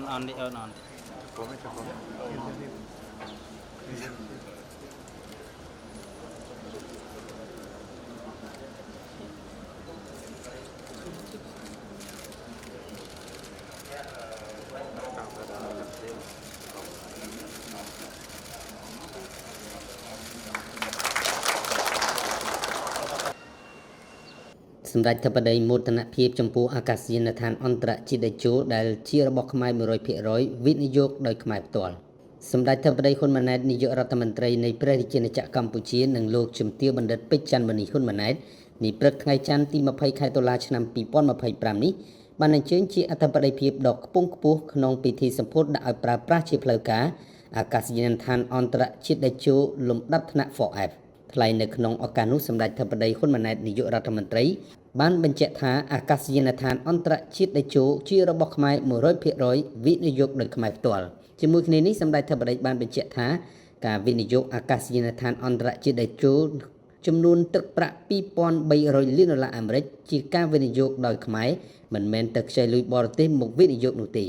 on đi on សម្ដេចធិបតីមោទនភាពចំពោះអាកាសយានដ្ឋានអន្តរជាតិតេជោដែលជារបស់ខ្មែរ 100% វិនិយោគដោយខ្មែរផ្ទាល់សម្ដេចធិបតីហ៊ុនម៉ាណែតនាយករដ្ឋមន្ត្រីនៃព្រះរាជាណាចក្រកម្ពុជានិងលោកជំទាវបណ្ឌិតពេជ្រច័ន្ទមនីហ៊ុនម៉ាណែតនាព្រឹកថ្ងៃច័ន្ទទី20ខែតុលាឆ្នាំ2025នេះបានអញ្ជើញជាអធិបតីភាពដ៏ខ្ពង់ខ្ពស់ក្នុងពិធីសម្ពោធដាក់ឲ្យប្រើប្រាស់ជាផ្លូវការអាកាសយានដ្ឋានអន្តរជាតិតេជោលំដាប់ថ្នាក់ 4F ថ្លែងនៅក្នុងឱកាសនោះសម្ដេចធិបតីហ៊ុនម៉ាណែតនាយករដ្ឋមន្ត្រីបានបញ្ជាក់ថាអាកាសយានដ្ឋានអន្តរជាតិតេជោជារបស់ខ្មែរ 100% វិនិយោគដោយខ្មែរផ្ទាល់ជាមួយគ្នានេះសម្ដេចធិបតីបានបញ្ជាក់ថាការវិនិយោគអាកាសយានដ្ឋានអន្តរជាតិតេជោចំនួនទឹកប្រាក់$2,300 លានអាមេរិកជាការវិនិយោគដោយខ្មែរមិនមែនទៅខ្ចីលុយបរទេសមកវិនិយោគនោះទេ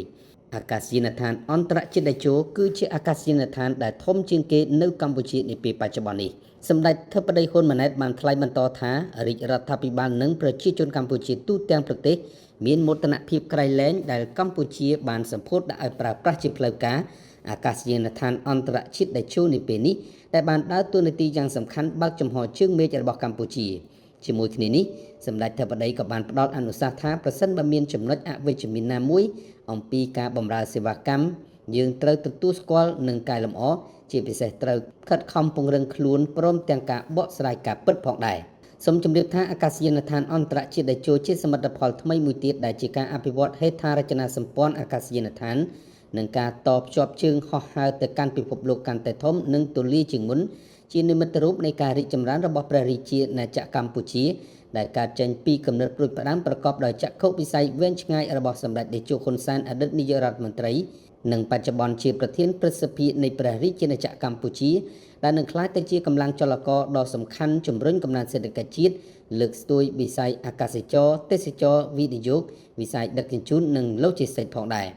អាកាសយានដ្ឋានអន្តរជាតិតេជោគឺជាអាកាសយានដ្ឋានដែលធំជាងគេនៅកម្ពុជានាពេលបច្ចុប្បន្ននេះសម្ដេចធិបតីហ៊ុនម៉ាណែតបានថ្លែងបន្តថារាជរដ្ឋាភិបាលនិងប្រជាជនកម្ពុជាទូទាំងប្រទេសមានមោទនភាពក្រៃលែងដែលកម្ពុជាបានសម្ពោធដាក់ឲ្យប្រើប្រាស់ជាផ្លូវការអាកាសយានដ្ឋានអន្តរជាតិតេជោនាពេលនេះដែលបានដើរតួនាទីយ៉ាងសំខាន់បើកចំហជើងមេឃរបស់កម្ពុជាជាមួយគ្នានេះសម្ដេចធិបតីក៏បានផ្ដល់អនុសាសន៍ថាប្រសិនបើមានចំណុចអវិជ្ជមានណាមួយអំពីការបម្រើសេវាកម្មយើងត្រូវទទួលស្គាល់និងកែលម្អជាពិសេសត្រូវខិតខំពង្រឹងខ្លួនព្រមទាំងការបកស្រាយការពិតផងដែរសូមជម្រាបថាអាកាសយានដ្ឋានអន្តរជាតិតេជោជាសមិទ្ធផលថ្មីមួយទៀតដែលជាការអភិវឌ្ឍហេដ្ឋារចនាសម្ព័ន្ធអាកាសយានដ្ឋាននិងការតភ្ជាប់ជើងហោះហើរទៅកាន់ពិភពលោកកាន់តែធំនិងទូលាយជាងមុនជានិមិត្តរូបនៃការរីកចម្រើនរបស់ព្រះរាជាណាចក្រកម្ពុជាដែលកើតចេញពីគំនិតព្រួយផ្ដាំប្រកបដោយចក្ខុវិស័យវែងឆ្ងាយរបស់សម្ដេចតេជោហ៊ុនសែនអតីតនាយករដ្ឋមន្ត្រីនិងបច្ចុប្បន្នជាប្រធានព្រឹទ្ធសភានៃព្រះរាជាណាចក្រកម្ពុជាដែលនឹងក្លាយទៅជាកម្លាំងចលករដ៏សំខាន់ជំរុញកំណើនសេដ្ឋកិច្ចជាតិលើកស្ទួយវិស័យអាកាសចរណ៍ទេសចរណ៍វិនិយោគវិស័យដឹកជញ្ជូននិងឡូជីស្ទីកផងដែរ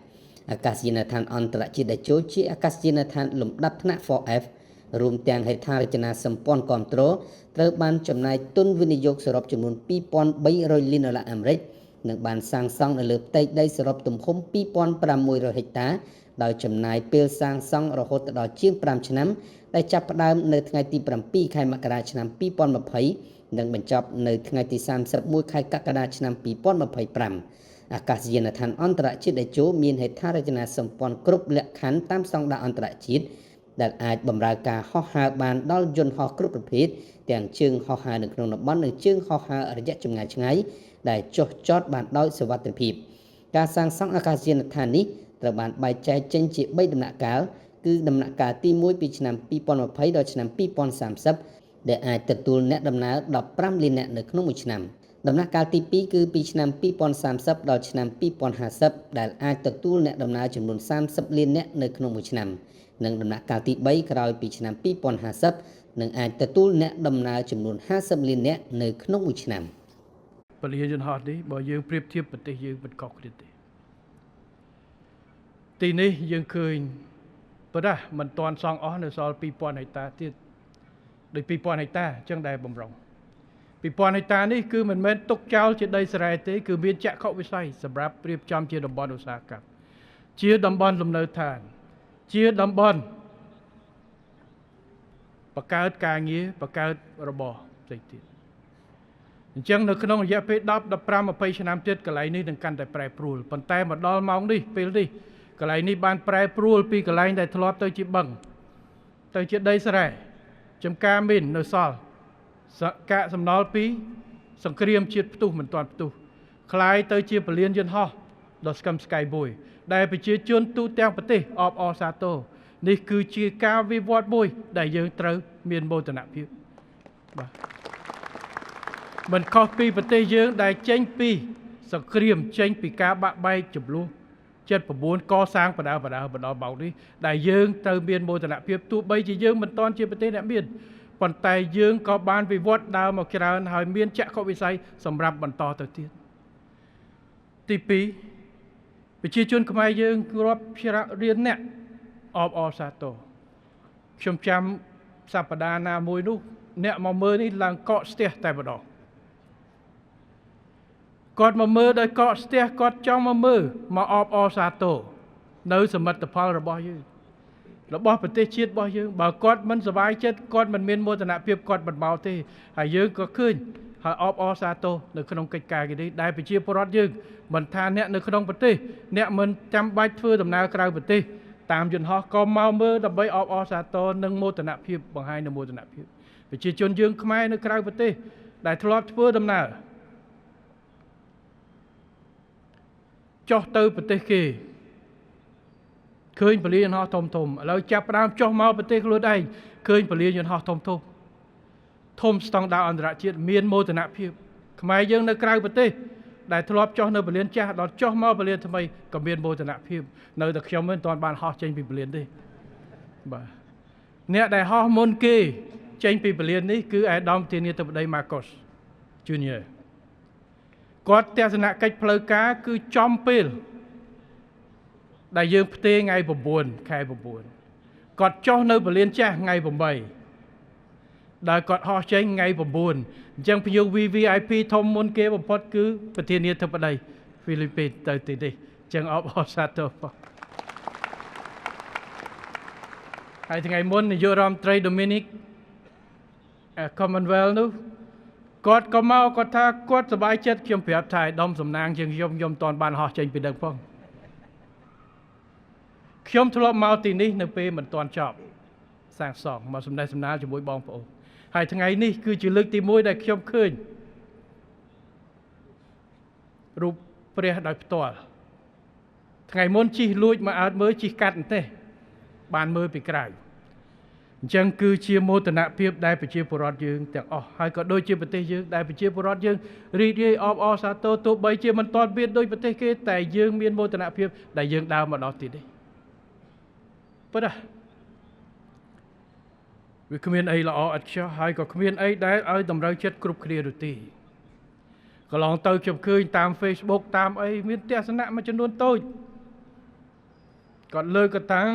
អាកាសយានដ្ឋានអន្តរជាតិតេជោជាអាកាសយានដ្ឋានលំដាប់ថ្នាក់ 4F រួមទាំងហេដ្ឋារចនាសម្ព័ន្ធគាំទ្រត្រូវបានចំណាយទុនវិនិយោគសរុបចំនួន$2,300 លានអាមេរិកនិងបានសាងសង់នៅលើផ្ទៃដីសរុបទំហំ2,500 ហិកតាដោយចំណាយពេលសាងសង់រហូតដល់ជាង5ឆ្នាំដែលចាប់ផ្ដើមនៅថ្ងៃទី7ខែមករាឆ្នាំ2020និងបញ្ចប់នៅថ្ងៃទី31ខែកក្កដាឆ្នាំ2025អាកាសយានដ្ឋានអន្តរជាតិតេជោមានហេដ្ឋារចនាសម្ព័ន្ធគ្រប់លក្ខខណ្ឌតាមស្តង់ដារអន្តរជាតិដែលអាចបម្រើការហោះហើរបានដល់យន្តហោះគ្រប់ប្រភេទទាំងជើងហោះហើរនៅក្នុងតំបន់និងជើងហោះហើររយៈចម្ងាយឆ្ងាយដែលចុះចតបានដោយសុវត្ថិភាពការសាងសង់អាកាសយានដ្ឋាននេះត្រូវបានបែងចែកចេញជា3ដំណាក់កាលគឺដំណាក់កាលទី1ពីឆ្នាំ2020ដល់ឆ្នាំ2030ដែលអាចទទួលអ្នកដំណើរ15លាននាក់នៅក្នុងមួយឆ្នាំដំណាក់កាលទី2គឺពីឆ្នាំ2030ដល់ឆ្នាំ2050ដែលអាចទទួលអ្នកដំណើរចំនួន30លាននាក់នៅក្នុងមួយឆ្នាំនិងដំណាក់កាលទី3ក្រោយពីឆ្នាំ2050នឹងអាចទទួលអ្នកដំណើរចំនួន50លាននាក់នៅក្នុងមួយឆ្នាំពលាយន្តហោះនេះបើយើងប្រៀបធៀបប្រទេសយើងមិនខុសគ្នាទេទីនេះយើងឃើញប៉ុន្តែមិនទាន់សង់អស់នៅសល់2,000ហិកតាទៀតដូច2,000ហិកតាអញ្ចឹងដែរបំរុង2,000ហិកតានេះគឺមិនមែនទុកចោលជាដីស្រែទេគឺមានចក្ខុវិស័យសម្រាប់ប្រៀបចំជាតំបន់ឧស្សាហកម្មជាតំបន់លំនៅឋានជាតំបន់បង្កើតការងារបង្កើតរបរផ្សេងទៀតអញ្ចឹងនៅក្នុងរយៈពេល10 15 20ឆ្នាំទៀតកន្លែងនេះនឹងកាន់តែប្រែប្រួលប៉ុន្តែមកដល់ម៉ោងនេះពេលនេះកន្លែងនេះបានប្រែប្រួលពីកន្លែងដែលធ្លាប់ទៅជាបឹងទៅជាដីស្រែចំការមីននៅសល់កាកសំណល់ពីសង្គ្រាមជាតិផ្ទុះមិនទាន់ផ្ទុះคล้ายទៅជាពលានយន្តហោះដ៏ស្កឹមស្កៃមួយដែលប្រជាជនទូទាំងប្រទេសអបអរសាទរនេះគឺជាការវិវត្តមួយដែលយើងត្រូវមានមោទនភាពបាទមិនខុសពីប្រទេសយើងដែលចេញពីសង្គ្រាមចេញពីការបាក់បែកចំនួន79កសាងបដាបណ្ដល់បោកនេះដែលយើងត្រូវមានមោទនភាពទោះបីជាយើងមិនទាន់ជាប្រទេសអ្នកមានប៉ុន្តែយើងក៏បានវិវត្តដើរមកច្រើនហើយមានចក្ខុវិស័យសម្រាប់បន្តទៅទៀតទី2 ប្រជាជនខ្មែរយើងរាប់ច្រើនរៀនអ្នកអបអរសាទរខ្ញុំចាំសប្តាហ៍ណាមួយនោះអ្នកមកមើលនេះឡើងកកស្ទះតែម្ដងគាត់មកមើលដោយកកស្ទះគាត់ចង់មកមើលមកអបអរសាទរនៅសមិទ្ធផលរបស់យើងរបស់ប្រទេសជាតិរបស់យើងបើគាត់មិនសប្បាយចិត្តគាត់មិនមានមោទនភាពគាត់មិនមកទេហើយយើងក៏ឃើញហើយអបអរសាទរនៅក្នុងកិច្ចការនេះដែលប្រជាពលរដ្ឋយើងមិនថាអ្នកនៅក្នុងប្រទេសអ្នកមិនចាំបាច់ធ្វើដំណើរក្រៅប្រទេសតាមយន្តហោះក៏មកមើលដើម្បីអបអរសាទរនិងមោទនភាពបង្ហាញនូវមោទនភាពប្រជាជនយើងខ្មែរនៅក្រៅប្រទេសដែលធ្លាប់ធ្វើដំណើរចុះទៅប្រទេសគេឃើញពលាយន្តហោះធំៗឥឡូវចាប់ផ្ដើមចុះមកប្រទេសខ្លួនឯងឃើញពលាយន្តហោះធំស្តង់ដារអន្តរជាតិមានមោទនភាពខ្មែរយើងនៅក្រៅប្រទេសដែលធ្លាប់ចុះនៅពលានចាស់ដល់ចុះមកពលានថ្មីក៏មានមោទនភាពនៅតែខ្ញុំមិនទាន់បានហោះចេញពីពលានទេបាទអ្នកដែលហោះមុនគេចេញពីពលាននេះគឺអាដាមធានាធិបតី Marcos Junior គាត់ទស្សនកិច្ចផ្លូវការគឺចំពេលដែលយើងផ្ទេរថ្ងៃ9 ខែ 9គាត់ចុះនៅពលានចាស់ថ្ងៃ8ដែលគាត់ហោះចេញថ្ងៃ9អញ្ចឹងភ្ញៀវ VVIP ធំមុនគេបំផុតគឺប្រធានាធិបតីហ្វីលីពីនទៅទីនេះអញ្ចឹងអបអរសាទរហើយថ្ងៃមុននាយករដ្ឋមន្ត្រី Dominic Commonwealth នោះគាត់ក៏មកគាត់ថាគាត់សប្បាយចិត្តខ្ញុំប្រាប់ថាឯកឧត្តមសំណាងជាងខ្ញុំមិនទាន់បានហោះចេញពីដឹងផងខ្ញុំធ្លាប់មកទីនេះនៅពេលមិនទាន់ចប់សាងសង់មកសម្ដែងសម្ដាលជាមួយបងប្អូនហើយថ្ងៃនេះគឺជាលើកទី1ដែលខ្ញុំឃើញរូបព្រះដោយផ្ទាល់ថ្ងៃមុនជិះលួចមកអើតមើលជិះកាត់ទេបានមើលពីក្រៅអញ្ចឹងគឺជាមោទនភាពដែលប្រជាពលរដ្ឋយើងទាំងអស់ហើយក៏ដូចជាប្រទេសយើងដែលប្រជាពលរដ្ឋយើងរីករាយអបអរសាទរទោះបីជាមិនទាន់មានដូចប្រទេសគេតែយើងមានមោទនភាពដែលយើងដើរមកដល់ទីនេះប៉ុន្តែវាគ្មានអីល្អឥតខ្ចោះហើយក៏គ្មានអីដែលឲ្យតម្រូវចិត្តគ្រប់គ្នានោះទេកន្លងទៅខ្ញុំឃើញតាម Facebook តាមអីមានទស្សនៈមួយចំនួនតូចគាត់លើកកតាំង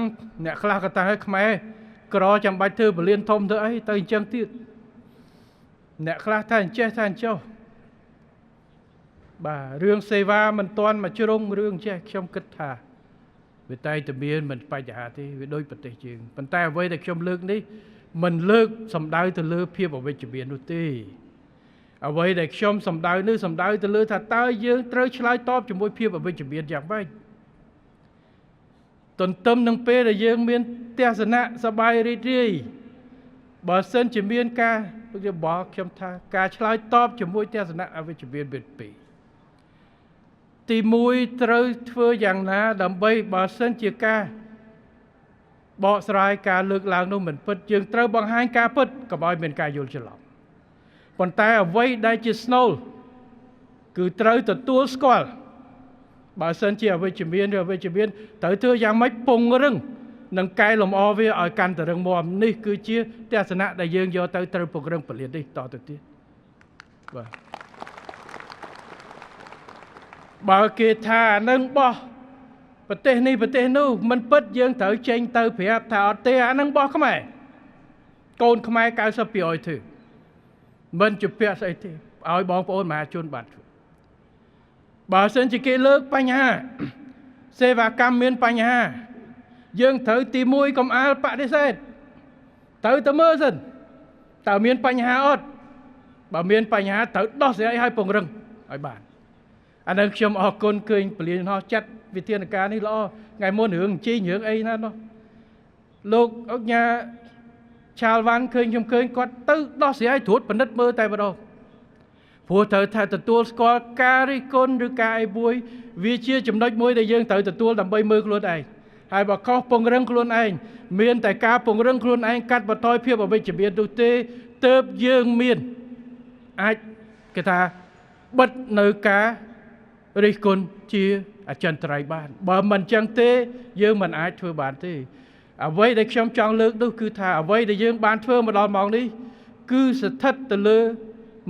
អ្នកខ្លះក៏ថាខ្មែរក្រចាំបាច់ធ្វើពលានធំធ្វើអីទៅអញ្ចឹងទៀតអ្នកខ្លះថាអញ្ចេះថាអញ្ចោះបាទរឿងសេវាមិនទាន់មកជ្រុងរឿងចេះខ្ញុំគិតថាវាតែតែមានមិនបញ្ហាទេវាដូចប្រទេសយើងប៉ុន្តែអ្វីដែលខ្ញុំលើកនេះមិនលើកសំដៅទៅលើភាពអវិជ្ជមាននោះទេអ្វីដែលខ្ញុំសំដៅនេះសំដៅទៅលើថាតើយើងត្រូវឆ្លើយតបជាមួយភាពអវិជ្ជមានយ៉ាងម៉េចទន្ទឹមនឹងពេលដែលយើងមានទស្សនៈសប្បាយរីករាយបើសិនជាមានការរបស់ខ្ញុំថាការឆ្លើយតបជាមួយទស្សនៈអវិជ្ជមានមានពីរទី1ត្រូវធ្វើយ៉ាងណាដើម្បីបើសិនជាការបកស្រាយការលើកឡើងនោះមិនពិតយើងត្រូវបង្ហាញការពិតកុំឲ្យមានការយល់ច្រឡំប៉ុន្តែអ្វីដែលជាស្នូលគឺត្រូវទទួលស្គាល់បើសិនជាអវិជ្ជមានឬអវិជ្ជមានត្រូវធ្វើយ៉ាងម៉េចពង្រឹងនិងកែលម្អវាឲ្យកាន់តែរឹងមាំនេះគឺជាទស្សនៈដែលយើងយកទៅត្រូវពង្រឹងពលាននេះតទៅទៀតបាទបើគេថានឹងបោះប្រទេសនេះប្រទេសនោះមិនពិតយើងត្រូវចេញទៅប្រាប់ថាអត់ទេអានឹងបោះខ្មែរកូនខ្មែរ 90% ធ្វើមិនជាពាក់ស្អីទេឲ្យបងប្អូនមហាជនបានធ្វើបើសិនជាគេលើកបញ្ហាសេវាកម្មមានបញ្ហាយើងត្រូវទី1កុំអាលបដិសេធត្រូវទៅមើលសិនតើមានបញ្ហាអត់បើមានបញ្ហាត្រូវដោះស្រាយឲ្យពង្រឹងឲ្យបានអានឹងខ្ញុំអរគុណឃើញពលានហោះចាត់វិធានការនេះល្អថ្ងៃមុនរឿងជីរឿងអីណានោះលោកអុកញ៉ាឆាលវ៉ាន់ឃើញខ្ញុំឃើញគាត់ទៅដោះស្រាយត្រួតពិនិត្យមើលតែម្ដងព្រោះត្រូវថាទទួលស្គាល់ការរិះគន់ឬការអីមួយវាជាចំណុចមួយដែលយើងត្រូវទទួលដើម្បីមើលខ្លួនឯងហើយបើខុសពង្រឹងខ្លួនឯងមានតែការពង្រឹងខ្លួនឯងកាត់បន្ថយភាពអវិជ្ជមាននោះទេទើបយើងមានអាចគេថាបិទនៅការរិះគន់ជាអចិន្ត្រៃយ៍បានបើមិនអញ្ចឹងទេយើងមិនអាចធ្វើបានទេអ្វីដែលខ្ញុំចង់លើកនោះគឺថាអ្វីដែលយើងបានធ្វើមកដល់ម៉ោងនេះគឺស្ថិតទៅលើ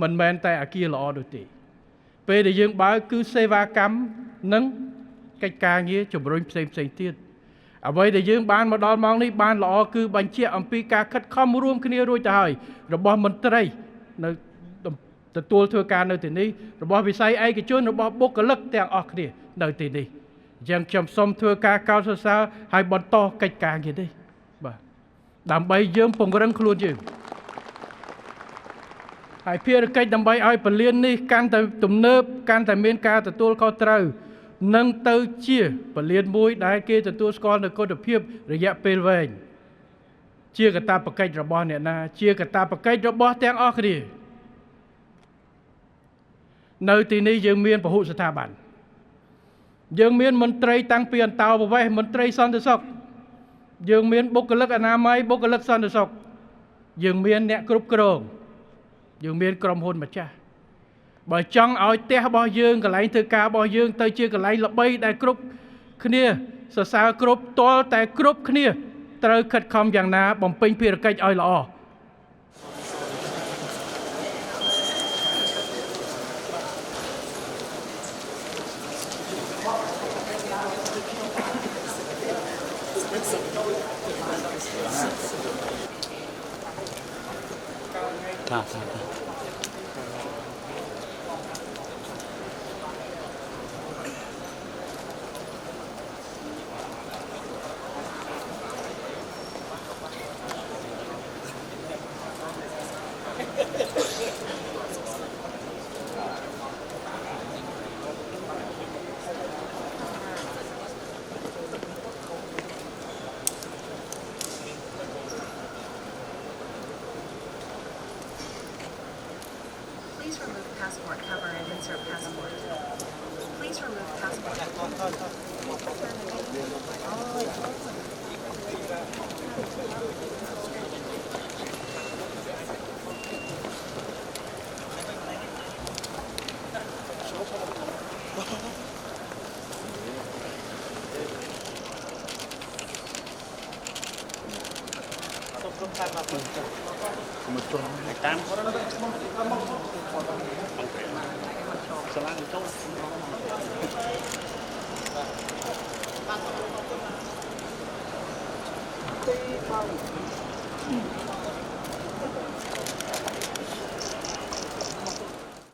មិនមែនតែអគារល្អនោះទេពេលដែលយើងបើកគឺសេវាកម្មនិង កិច្ចការងារជំរុញផ្សេងទៀតអ្វីដែលយើងបានមកដល់ម៉ោងនេះបានល្អគឺបញ្ជាក់អំពីការខិតខំរួមគ្នារួចទៅហើយរបស់មន្ត្រីនៅទទួលធ្វើការនៅទីនេះរបស់វិស័យឯកជនរបស់បុគ្គលិកទាំងអស់គ្នានៅទីនេះអញ្ចឹងខ្ញុំសូមធ្វើការកោតសរសើរហើយបន្តកិច្ចការងារនេះបាទដើម្បីយើងពង្រឹងខ្លួនយើងហើយភារកិច្ចដើម្បីឲ្យពលាននេះកាន់តែទំនើបកាន់តែមានការទទួលខុសត្រូវនឹងទៅជាពលានមួយដែលគេទទួលស្គាល់នូវគុណភាពរយៈពេលវែងជាកាតព្វកិច្ចរបស់អ្នកណាជាកាតព្វកិច្ចរបស់ទាំងអស់គ្នានៅទីនេះយើងមានពហុស្ថាប័នយើងមានមន្ត្រីតាំងពីអន្តោប្រវេសន៍មន្ត្រីសន្តិសុខយើងមានបុគ្គលិកអនាម័យបុគ្គលិកសន្តិសុខយើងមានអ្នកគ្រប់គ្រងយើងមានក្រុមហ៊ុនម្ចាស់បើចង់ឲ្យផ្ទះរបស់យើងកន្លែងធ្វើការរបស់យើងទៅជាកន្លែងល្បីដែលគ្រប់គ្នាសរសើរគ្រប់ទាល់តែគ្រប់គ្នាត្រូវខិតខំយ៉ាងណាបំពេញភារកិច្ចឲ្យល្អPlease remove passport cover and insert passport. Please remove passport. một tuần ngày tám Salad